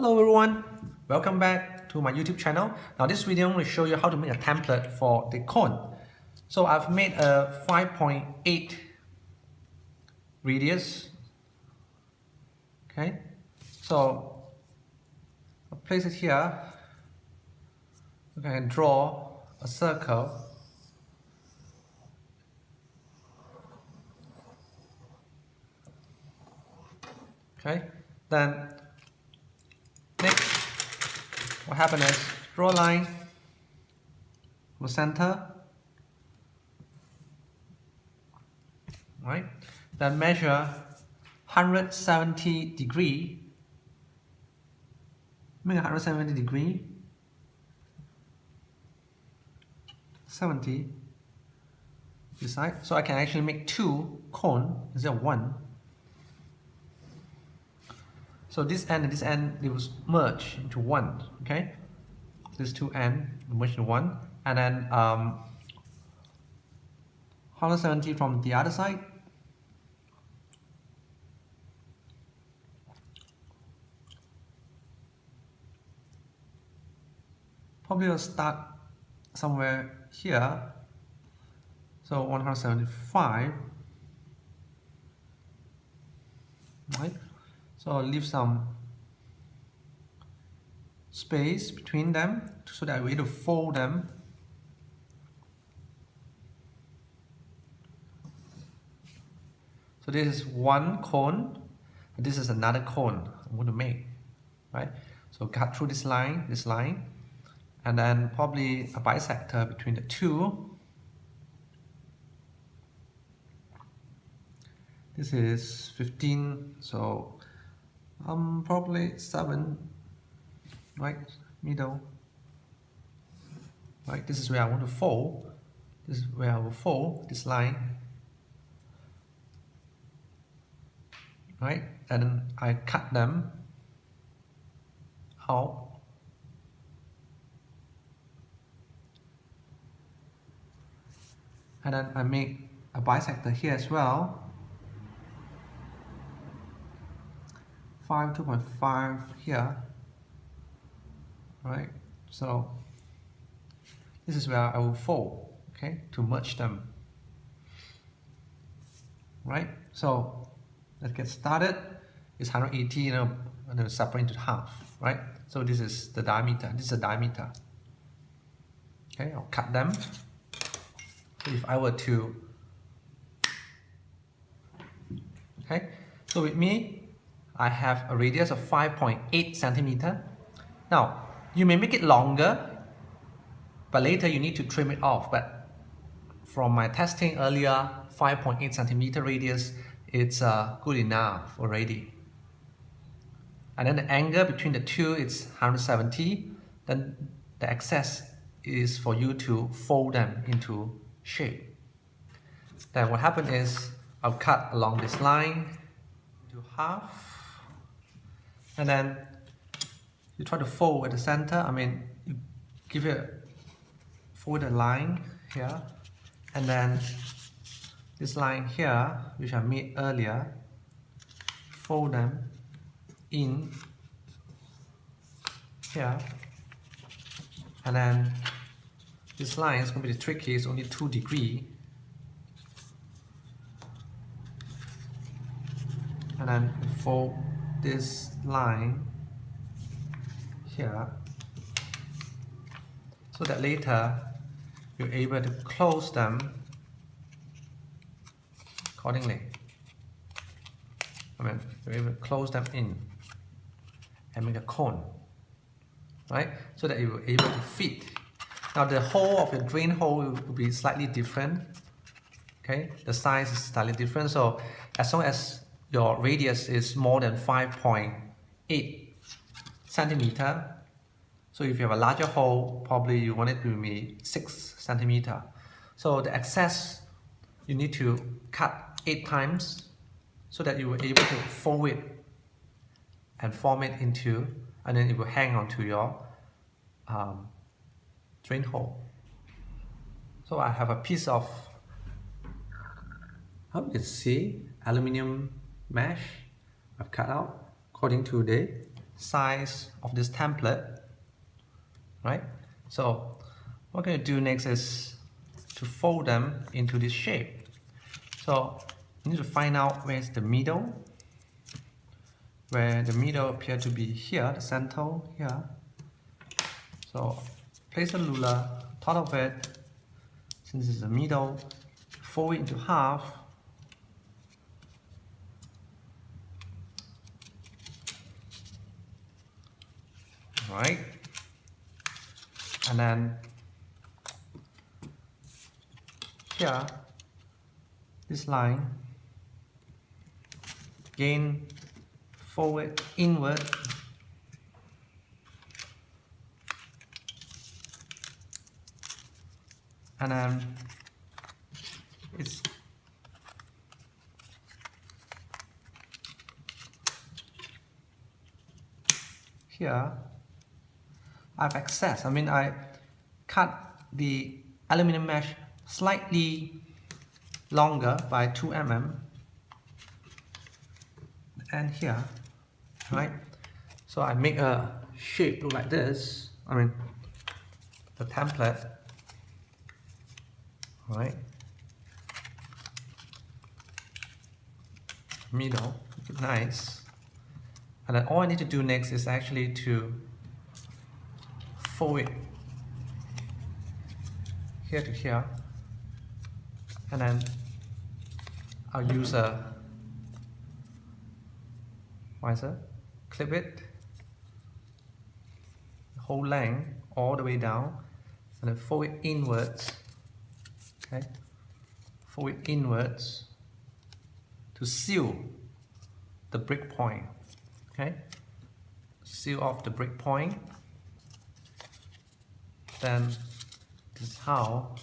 Hello everyone, welcome back to my YouTube channel. Now this video will show you how to make a template for the cone. So I've made a 5.8 radius. Okay, so I'll place it here. Okay, and draw a circle. Okay, then next, what happens is draw a line from the center, right? Then measure 170 degree. Make a 170 degree. 70 this side, so I can actually make two cone instead of one. So this end and this end, they will merge into one. Okay, these two ends merge into one, and then 170 from the other side. Probably will start somewhere here. So 175, right? So I'll leave some space between them so that we need to fold them. So this is one cone, and this is another cone I'm going to make, right? So cut through this line, and then probably a bisector between the two. This is 15, so probably 7, right? Middle, right? This is where I want to fold. This is where I will fold this line, right? And then I cut them out. And then I make a bisector here as well. 2.5 here, right? So this is where I will fold, okay, to merge them, right? So let's get started. It's 180, and then separate into half, right? So this is the diameter. This is the diameter. Okay, I'll cut them. If I were to, okay, so with me, I have a radius of 5.8 centimeter. Now, you may make it longer, but later you need to trim it off. But from my testing earlier, 5.8 centimeter radius, it's good enough already. And then the angle between the two is 170. Then the excess is for you to fold them into shape. Then what happens is I'll cut along this line into half. And then you try to fold at the center. I mean, you give it a folded line here, and then this line here, which I made earlier, fold them in here, and then this line is going to be tricky. It's only 2 degrees, and then fold this line here so that later you're able to close them accordingly. I mean, you're able to close them in and make a cone, right? So that you're able to fit. Now the hole of your drain hole will be slightly different. Okay, the size is slightly different. So as long as your radius is more than 5.8 centimeter. So if you have a larger hole, probably you want it to be 6 centimeter. So the excess, you need to cut 8 times so that you will able to fold it and form it into, and then it will hang onto your drain hole. So I have a piece of, how you can see, aluminum mesh I've cut out according to the size of this template, right? So what we're going to do next is to fold them into this shape. So you need to find out where's the middle, where the middle appears to be here, the center here. So place a ruler on top of it. Since it's the middle, fold it into half. Right, and then here, this line, again, forward, inward, and then it's here. I've accessed, I cut the aluminum mesh slightly longer by 2 mm, and here, right? So I make a shape look like this, the template, right? Middle, make it nice. And then all I need to do next is actually to fold it here to here, and then I'll use a visor, clip it the whole length all the way down, and then fold it inwards. Okay, fold it inwards to seal the break point. Okay, seal off the break point. Then this is how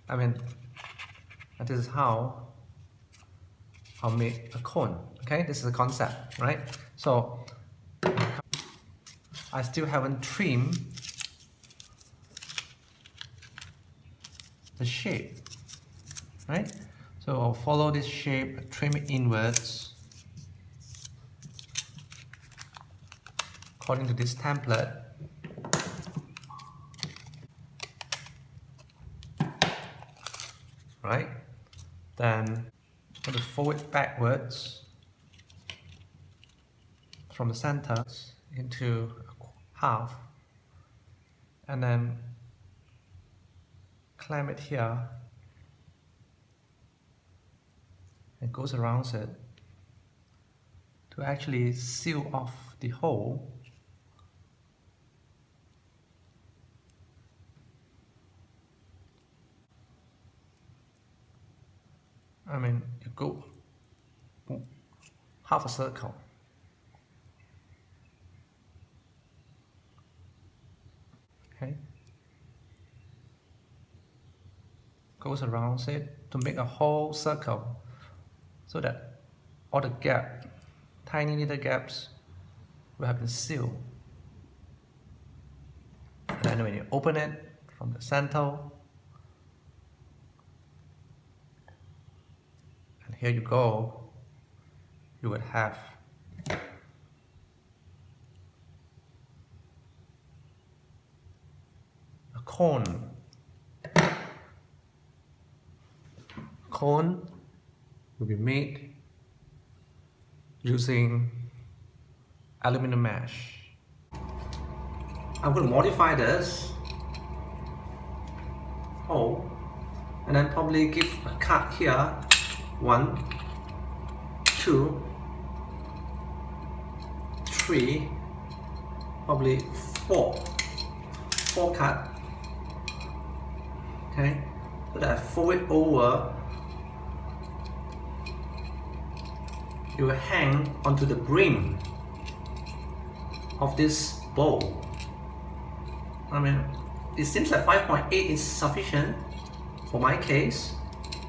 this is how I'll make a cone. Okay, this is the concept, right? So I still haven't trimmed the shape, right? So I'll follow this shape, trim it inwards according to this template. Right? Then I'm going to fold it backwards from the center into half, and then clamp it here and goes around it to actually seal off the hole. You go half a circle. Okay. Goes around it to make a whole circle, so that all the gap, tiny little gaps, will have been sealed. And then when you open it from the center, here you go, you would have a cone. Cone will be made using aluminum mesh. I'm going to modify this hole and then probably give a cut here. 1, 2, 3, probably 4 cut. Okay, so that I fold it over, it will hang onto the brim of this bowl. It seems like 5.8 is sufficient for my case.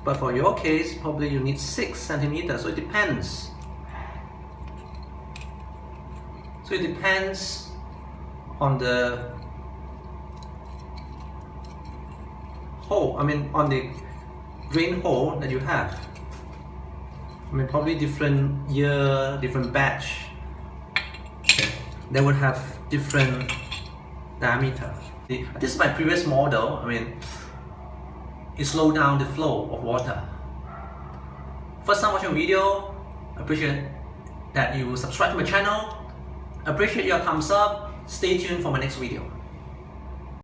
But for your case, probably you need 6 centimeters, so it depends. So it depends on the hole, on the drain hole that you have. Probably different year, different batch they would have different diameter. This is my previous model. I mean, it slowed down the flow of water. First time watching a video, appreciate that you subscribe to my channel. Appreciate your thumbs up. Stay tuned for my next video.